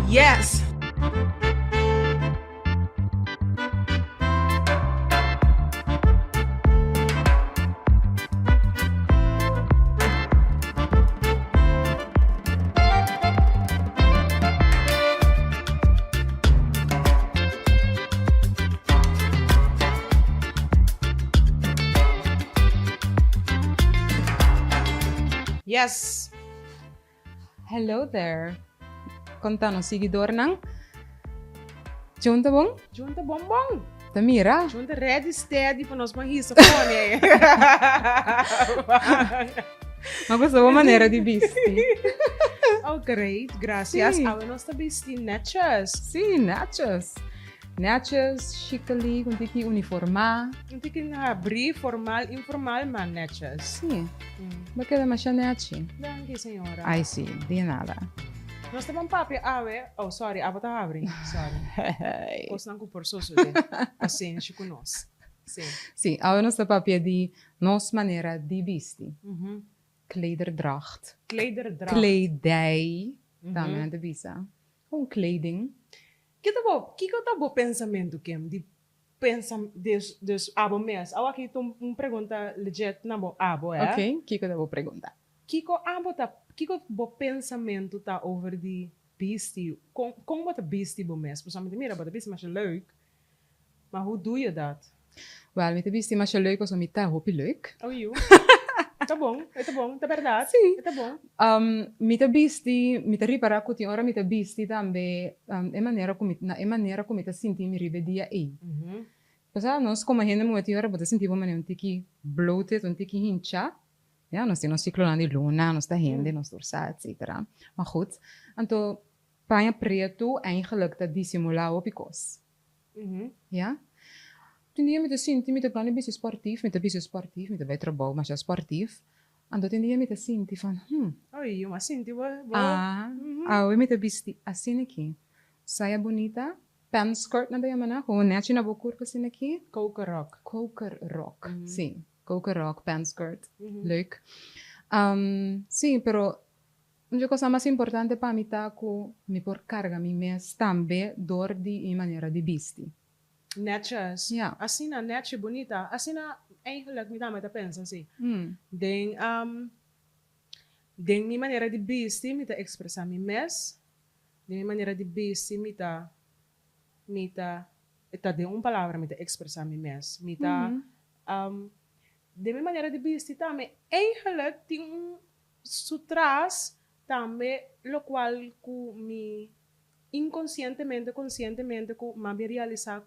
Yes! Yes! Hello there. Contanos, seguidor ng Junta Bong? Junta bombom! Tamira? Junta ready, steady para nós manhissa fone. Uma boa maneira de bisti. Oh, great. Gracias. Sim. Awe nós também esti netjes. Sim, nachos. Nachos, chicali, com tiki uniforma. Hindi ka nga abrir, formal, informal, man netjes. Sim, bakit naman siya nachi? Danke, senhora. Ai, sim, de nada. Nós também papi, awe. Oh, sorry, aba ta abri. Sorry. Sim, Os não por sosso de. Assim, chico nós. Sim. agora nossa papia de nossa maneira de bisti. Mhm. Klederdracht. Klederdracht. Kledij. Mhm. Também é de bisa. Com kleding. Que tá bom pensamento que de des abo mes. Awa aqui tu pergunta legit na bo abo, é? Ok, o que eu vou perguntar? Kiko bo pensamento tá over die beastie. Como bota beastie bo mes? Persoonlijk mira, bota beastie mas leuk. Maar hoe doe je dat? Wel, met de bisti mas leuk als om te hopi leuk. Oh, you. Tá bom, tá verdade. Sim. Tá bom. Mita bisti, mita ripara kuti ora mita bisti tambe é maneira como mita sinti mi ribe dia e. Mhm. Pasa nós como a gente muito ora bota sentir uma um tiki bloated, um tiki hincha. Ja, nós temos ciclo lá de luna, nós tá rende, nós dorsa, etc. Maar goed, então panha preto eigenlijk dat dissimular op ikos. Mhm. Ja? Toen die met de sinti, met de kleine beetje sportief, met de betere bouw, maar ja sportief. En toen die met de sinti van, Oh, you, mas sinti we met de bisti, assim aqui. Saia bonita, pen skirt na mana, gewoon netje na bokurka assim aqui. Kokerrok. Kokerrok, sim. Kokerrok, pen skirt, Mhm. leuk. Sim, pero uma coisa mais importante para mim tá que me por carga mi mes também door die maneira de bisti. Netjes. Ja. Assim na netje bonita. Assim na eigenlijk me dá mais a pensar assim. Mm. Den mi maneira de bisti, mi ta expressar mi mes. De mi maneira de bisti, mi ta de palavra, mi ta expressar mi mes. Mi ta, de mi maneira de bisti também, eigenlijk tem sutras também, lo qual ku mi inconscientemente, conscientemente, ku ma mi realizar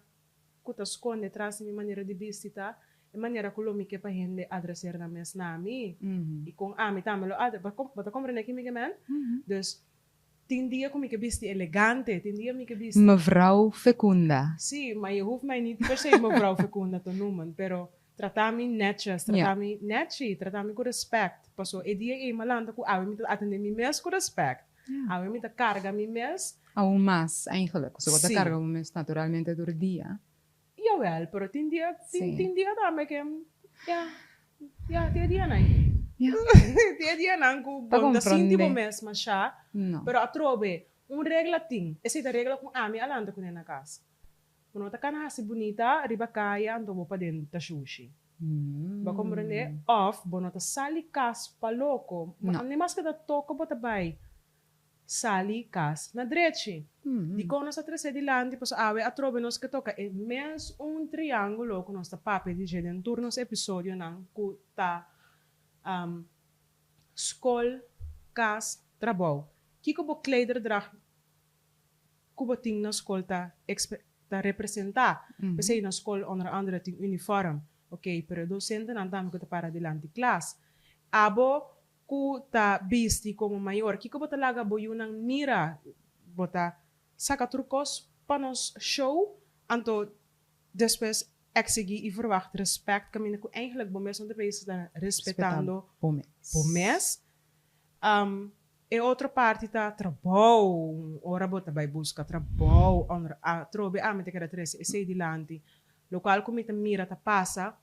ku ta esconde atrás de mi maneira de bisti ta, e maneira ku lo mi ke pa hende adresser na mes nami. Mhm. E com a mi também lo adre, bata compreende que mi gemen? Dus, tem dia com mi ke bisti elegante, tem dia mi ke bisti. Mevrouw Fecunda. Sim, maar je hoeft mij niet per se mevrouw Fecunda te noemen, pero tratami netjes, tratami netji, tratami com respect. Paso, e dia e malanda ku awe mi te atender mi mes com respect. Awe mi te carga mi mes. Ao mais, eigenlijk. Zo Sim. dat carga um mês naturalmente door dia. Jawel, pero tem dia Sim. também que tem dia não. Ja. Tem dia não ku Pa bom da sinti comprende. bo mes masha, No. pero atrobe regla ting. Essa é a regra com ami alanda ku na casa. Quando tá kana hasi bonita, riba kaya ando mo pa din ta sushi. Ba compreende? Of, bono ta sali kas paloko. No. Ang mas kada toko ba tabay? Sali kas na drechi. Di ko sa trese di landi pos awe atrobe nos que toca e mes triângulo con nossa pape di jeden turnos episodio nang ku ta skol kas trabaho. Kiko bo klederdracht kubo ting na skol ta representa. Kasi na skol onder andere ting uniform. Okay, pero docente nan dami ko ta para dilante class. Abo ku ta bisti como maior. Kiko bo talaga bo yun ang mira. Bota saca trucos panos show. Anto después exigi e verwacht respect. Kami na ko eigenlijk bomes on de basis na respetando bomes. E outra parte tá trabalho. Ora bota vai busca trabalho. Trobe me te queda três e sei dilante. Local como te mira ta passa.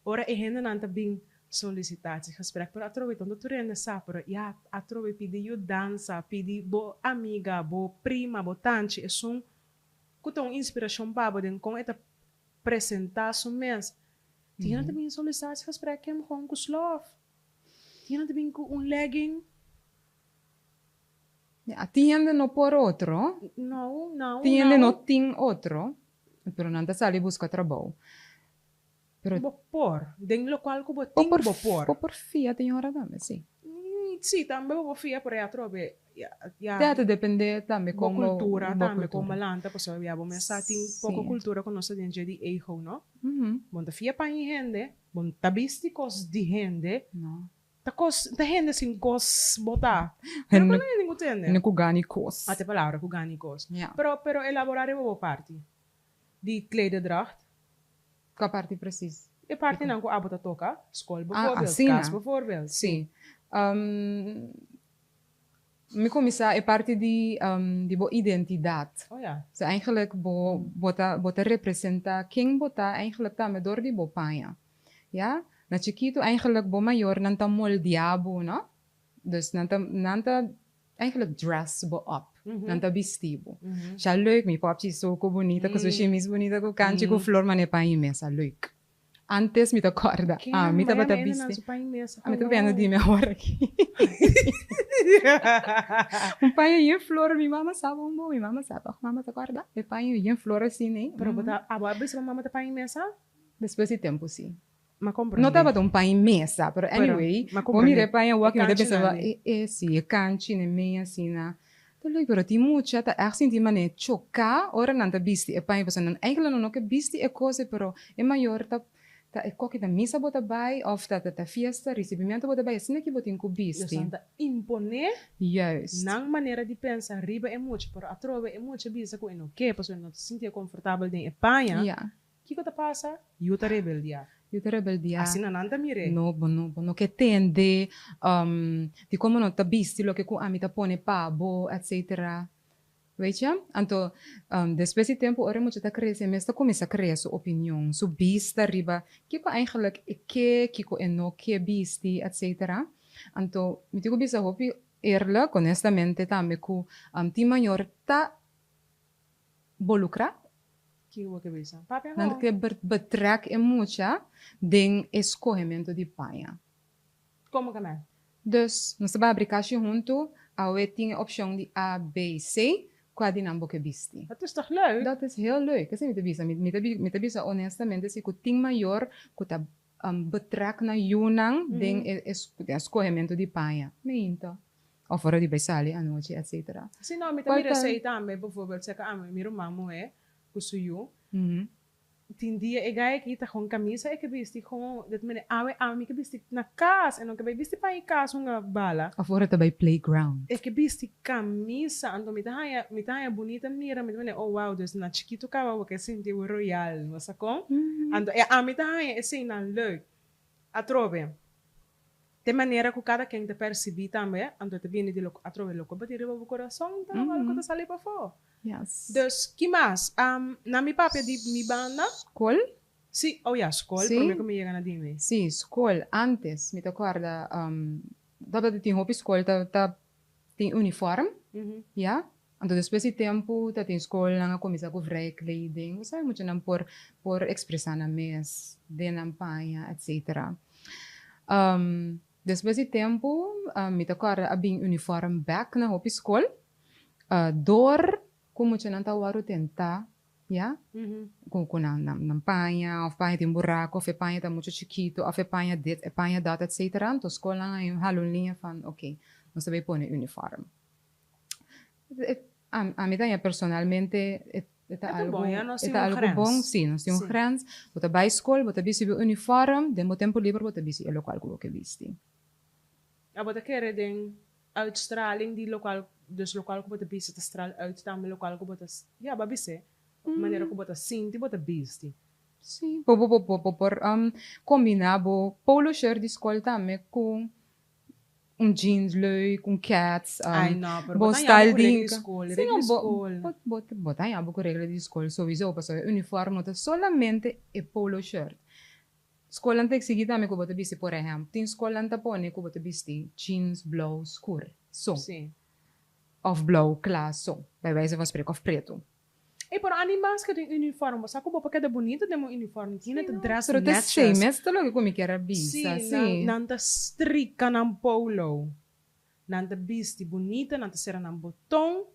Ora e henda nanta bing solicitatiesgesprek, pero atrove tondo tu rende sa, pero ja, atrove pidi you dansa, pidi bo amiga, bo prima, bo tanchi, é um kutong inspiração babo den com eta apresentar su mes. Tinha também solicitatiesgesprek hem gewoon kusloof. Tinha também un legging. Atiende no por otro, Não. atiende no tin otro, pero não te sale busca trabalho. Pero Bo por, den local kubo ting bo por. por fia tem hora dame, sim. Sì, também bo fia por aí trove. Deve depender também Bo como cultura, bo também como cultura. malanta, pues ya bo mensa ting pouco Sim. cultura com nossa dentro de eijo, no? Uhum. Bon ta fia pa hende, bon tabisticos de hende, Não. ta hende sin cos botar. En- Pero não entende. En kugani kos. Até palavra kuganicos. Ja. Pero elaborar é bo parte. Die klederdracht. Qual parte precisa? E parte não com a bota toca, school Ah, bijvoorbeeld, assim, kas né? bijvoorbeeld. Sim. Me começar é parte de boa identidade. Oh ja. Dus eigenlijk bota representa quem bota eigenlijk também door die bopanha. Ja? Na chiquito eigenlijk bo maior nanta moldeabo, no? Dus nanta eigenlijk dress bo up. Nanta vestibo. Já leuk, mi papchi soko bonita, com sushi mis bonita, com canchi, com flor, mas é para imensa, leuk. Antes me acorda. Me tava da vesti. Me tô vendo de minha hora aqui. Pai aí flor, mi mama sabe um bom, mi mama sabe. Mama te acorda? E pai aí flor assim, né? Pero bota, aba bisa mama ta pa mesa? Depois de tempo, sim. Ma comprende. Não tava tão pai mesa, pero anyway, ma vou me pai a walk, me canchi pensava, nani. sim, canchi, né, meia assim, na. Leuk, pero die mucha ta echt zien die mané choca, ora nanta bisti, e pai você não, eigenlijk não que bisti é coisa, pero é maior ta é coque da missa bota bai, of ta fiesta, recebimento bota bai, assim que botin com bisti. Santa impone Juist. nang maneira de pensar riba é muito, pero atrove é muito bisa ko eno que, pessoa não se sentia confortável de Espanha. Ja. Que coisa passa? Yuta rebeldia. Eu te rebeldia. Assim não anda mire. No que tende, de como não tá visto, lo que com a mim tá pone pabo, etc. Weet je? Então, depois de tempo, ora muito tá crescendo, mas tá começa a criar sua opinião, sua vista riba, que ko eigenlijk que ko eno que visti, etc. Então, me digo bisa hopi eerlijk, honestamente, também com ti maior tá involucra. Que o que bisa? Papi, Dan que betrek em mucha den escorrimento de paia. Como que é? Dus, nós vamos abrir caixa junto, a tem a opção de A, B, C, qua die naam boeken bisti. Dat is toch leuk? Dat is heel leuk. Kasi met bisa honestamente, si ku ting maior, ku ta betrek na yunang, den escorrimento de paia. Meinto. Of fora di Baisali, anoche, etc. Sim, não, me também sei também, bijvoorbeeld, zeggen, meu irmão é, kusuyo. Tin dia e gaya kita com camisa e que vesti com dat mene awe ami que vesti na casa e não que vesti pa em casa uma bala Of fora ta by playground. e que vesti camisa ando me tá bonita mira me mene oh wow dus na chiquito ka wa que senti o royal não sacou ando e ami tá é assim na leuk atrove de maneira que cada quem te percebi também ando te viene de lo atrove lo que bater o coração tá algo que sale para fora. Yes. Dus, que mais? Na minha papia de mi banda? School? Sim, oh ja, school. Sim. Por mim que me chega na dime. Sim, school. Antes, me acorda, dat tinha roupa school, tem uniforme, ja? Então, depois de tempo, tem escola, na começa com vrije kleding. Você moet je dan por expressar na mes, de na panha, etc. Depois de tempo, me acorda, abing uniforme back na roupa school, door como você não está o tentar, ja? Com na panha, of panha tem buraco, of panha está muito chiquito, of panha dit, panha dat, etc. Então, escola na halun linha van, ok, nós também põe uniforme. A mim também, personalmente, é algo bom, sim, nós temos grans, bota bij school, bota bisi bij uniforme, den mo tempo livre, bota bisi local que visti. Bota querer den uitstraling die lokaal, dus lokaal ko bota bisi, te straal uitstaan met lokaal ko bota, ja, babise, maneira ko bota sinti, bota bisi. Sim, por combinar polo shirt de escola também com jeans leuk, com cats, Ai, não, pero bo bota style de ding. escola, Sim, escola. bota aí a regra de escola, sowieso, porque uniforme não solamente é polo shirt. Escola te seguida me kubo te bisi, por exemplo. Tem escola te pone kubo te bisi jeans blauw escuro. Zo. Sim. Of blauw klaar, zo. Bij wijze van spreken, of preto. E por animais que tem uniforme, sabe como porque é bonito de um uniforme, tinha te dress Pero te netjes. sei, mas te logo como que era bisa, Sim, sim. nanta strica nan polo. Nanta bisti bonita, nanta sera nan botão,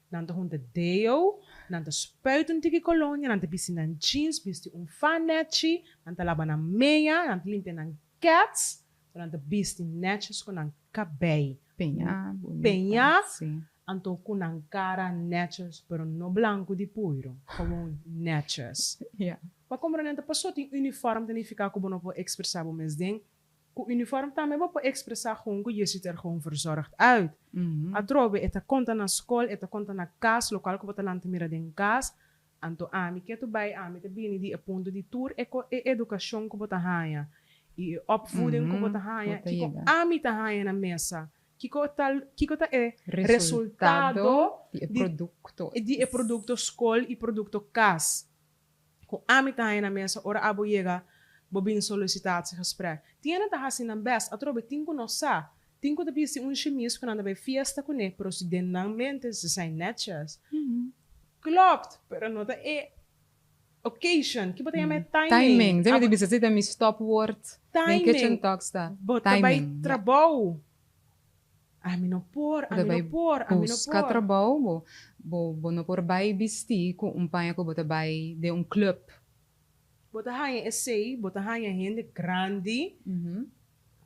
nanta hunde deo, nanta spuiten tiki colonia, nanta bisti nan jeans, bisti fanetje, nanta laba nan meia, nanta limpia nan cats, nanta bisti netjes com nan cabelo. Penha, bonita. Penha, sim. anto com nan cara netjes, pero no blanco de puro, gewoon netjes. Yeah. Maar como a gente passou tem uniforme, tem ficar como não pode expressar o mesmo ding. O uniforme também pode expressar gewoon que je ziet er gewoon verzorgd uit. A trobe, eta conta na school, eta conta na casa, local que você não te mira den casa. Anto ami que tu bij ami te bini die ponto die tour e educação que você haya. E opvoeding que você haya, kiko ami te haya na mesa. Kiko ta é resultado die producto. Die producto school e producto casa. Kung amin tayo na mesa, ora abo yega, bobin solicitatiesgesprek. Tiene ta hasin ang best, atrobe, tinko no sa. Tinko tabi si un chemis ko na bij fiesta ko ne, pero si den nang mente, ze zijn netjes. Klopt, pero no ta occasion. Kiba tayo may timing. Timing. Deve te bisa zitten met stopwoord. Timing. Mijn kitchen talks da. Bota bij trabaho. Amin no por. Busca trabalho, bo no por bay bisti com panha ko bota bay de club. Bota haya essay, bota haya hende grande.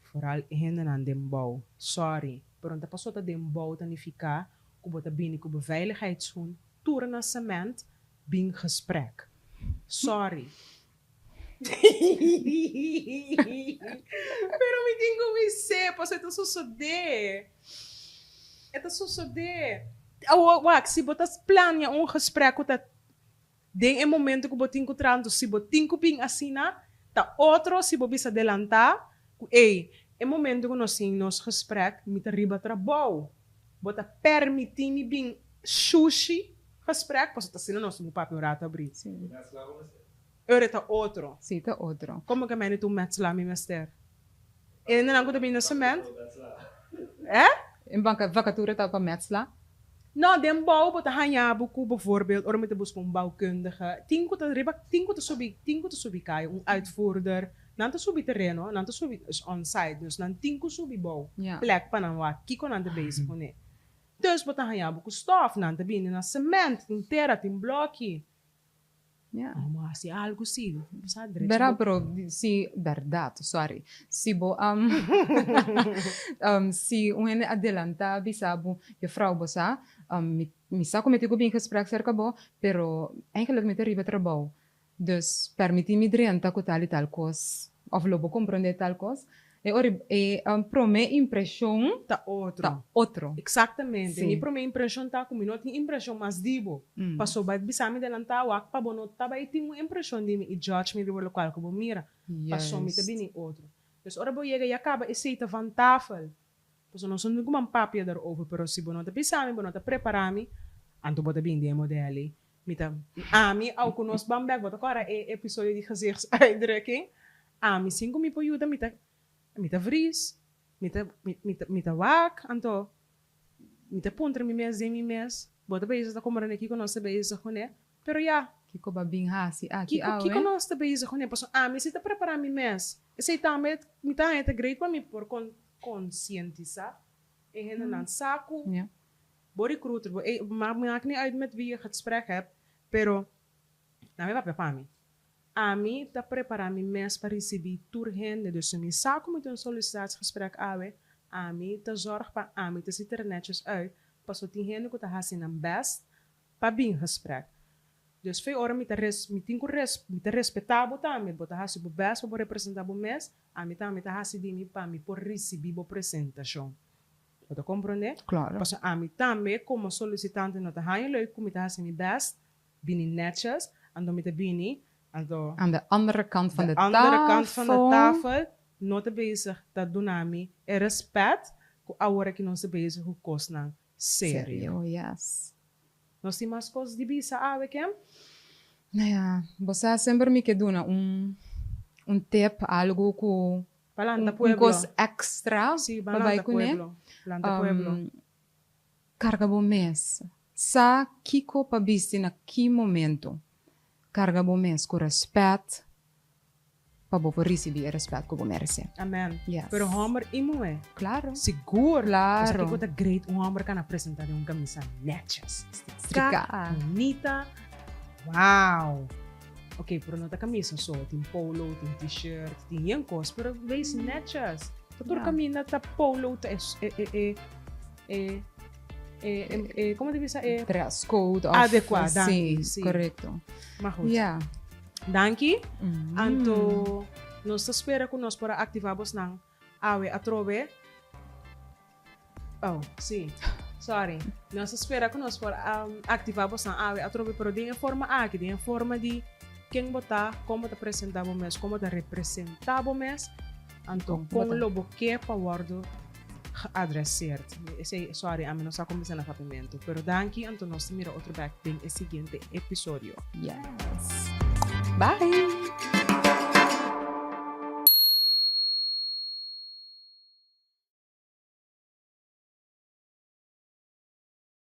Vooral hende aan den bouw. Sorry. Pero nta passou ta den bouw ta ni ficar, ko bota bini ko beveiligheidsschoen, toeren na cement, bing gesprek. Sorry. Pero me tengo me ser, posso это suceder. Это suceder. Wak, se botas planja gesprek dat den em momento que botin ko trando, se botin ko ping asina, ta outro se bo bisa adelantar, ei, em momento que nós nos gesprek, me te riba trabalho. Bota permitini bing sushi gesprek, posso ta sino nos mo papel rata abrir. Sim. Eureta outro. Sim, tá outro. Como que a mãe tu metes lá, mi mister? E não go também no cimento? É? Em vacature tá para metsla? Nou, den bouw, wat hanya buku bijvoorbeeld, or met de bus van bouwkundige. Tinko te subi kayo, uitvoerder. Nanta subi terreno, nanta subi is on-site. Dus nan tinko subi bouw. Ja. Plek pa nan wat, kiko nanta bezig ne. Dus wat hanya buku stof, nanta bini na cement, tin terra, tin blokje. Ja. Mas se algo sim. Verá, pero si verdade, sorry. Si bo si un adelanta bisabo, je vrouw bosa, mi sa como te bem gesprek cerca bo, pero eigenlijk met arriba trabalho. Dus permiti-mi drianta com tal e tal coisa, of lobo compreender tal coisa. Pro me impressão tá outro. Tá outro. Exatamente. Sim. E pro me impressão tá como não tem impressão mais dibo. Passou vai bisami de lantar o pa bono tá vai tem uma impressão de me e judge me do local que mira. Passou me também nem outro. Dus ora bo chega e acaba e seita van tafel. Passou não sou nem como papia daarover, pero se bono tá bisami, bono tá preparami, anto bota bem de modeli. Mita ami au conos bambek bota agora é episódio de gezichtsuitdrukking. Ami 5 mi pojuda mita vries, mita wak, anto, mita punter mi mes, bota bezig da komara ne kiko nos te bezig né, pero ja, Kiko babing hasi, kiko nos te bezig né, paso mi sita preparar mi mes, e sei tamet, mita hete great pa mi por conscientizar, e hen dan saku, body kruter, maakt niet uit met wie je het gesprek hebt, pero, na me pa mi. Ami tá preparar mi mes para receber turhende, dus se mi saco met een sollicitatiegesprek awe, ami tá zorg pa ami tá ziet er netjes uit, pas wat die hende ko tá hasin ang best, pa bing gesprek. Dus veel ora mi tá respetável também, bota hasi bo best pa bo representar bo mes, ami tá hasi di mi pa mi por receber bo apresentação. Bota compreender? Claro. Pas ami também como solicitante no tá haien leuk, kom mi tá hasi mi best, bini netjes, ando mi tá bini. Aan de andere kant van de tafel, nota bezig dat dunami e respect ku awara ki nós bezig ku kosnang sério. Yes. Nós tem mais coisas de bisa awe kem? Nou ja, você sempre me quer un tip, algo com Palanta um Pueblo. coisa extra Sí, para Balanta vai né? Pueblo. Planta Pueblo. Carga bom mês. Sa kiko pa bisi na que momento. Carga bom mês com respeito. Para você receber o respeito que você merece. Amen. Yes. Pero homer imo Claro. Seguro. Claro. Kasi ko great um homer ka na apresentar yung camisa netjas. Strica. Bonita. Wow. Ok, pero não tá camisa só. Tem polo, tem t-shirt, tem yankos, pero base netjas. Tutur camina tá polo, tá como deve ser? Dress code. Adequado. Sim, Sim. correto. Mas goed. Yeah. Danke. Anto, nós espera que nós para ativarmos ng awe atrobe. Oh, sim. Sorry. Nós espera que nós para ativarmos ng awe atrobe, pero de forma aqui, de forma de quem botar, como te apresentamos mes, como te representamos mes. Anto, com lobo que para guardo adresar. Sorry, a mim não está começando a capimento. Pero danke, anto nós mira outro back em seguinte episódio. Yes. Bye.